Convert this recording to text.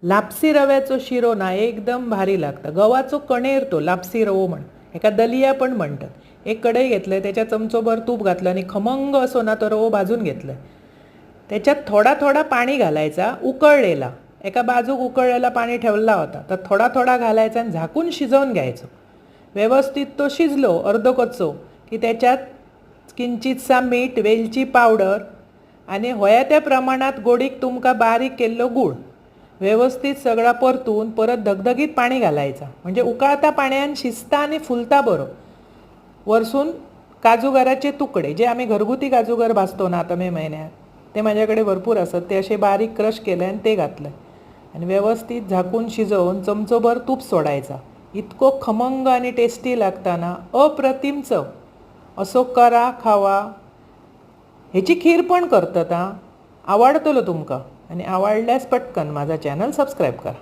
लापसी रव्याचो शिरो ना एकदम भारी लागता. गव्हाचो कणेर तो लापसी रवो म्हण, एका दलिया पण म्हणतात. एक कढई घेतलंय, त्याच्यात चमचोभर तूप घातलं आणि खमंग असो ना तो रवो भाजून घेतलाय. त्याच्यात थोडा थोडा पाणी घालायचा, उकळलेला. एका बाजूक उकळलेला पाणी ठेवला होता, तर थोडा थोडा घालायचा आणि झाकून शिजवून घ्यायचो. व्यवस्थित तो शिजलो अर्धकच्चो की त्याच्यात किंचितसा मीठ, वेलची पावडर आणि होया त्या प्रमाणात गोडीक तुमका बारीक केल्लो गूळ व्यवस्थित सगळा परतून परत धगधगीत पाणी घालायचा. म्हणजे उकळता पाण्यान शिजता आणि फुलता बरो. वरसून काजूगराचे तुकडे, जे आम्ही घरगुती काजूगर भाजतो ना आता मे महिन्यात, ते माझ्याकडे भरपूर असत, ते असे बारीक क्रश केले आणि ते घातलं आणि व्यवस्थित झाकून शिजवून चमचोभर तूप सोडायचा. इतको खमंग आणि टेस्टी लागता ना, अप्रतिम चव. असो करा, खावा. ह्याची खीर पण करतात हां. आवडतलो तुमका आणि आवडल्यास पटकन माझा चॅनल सबस्क्राईब करा.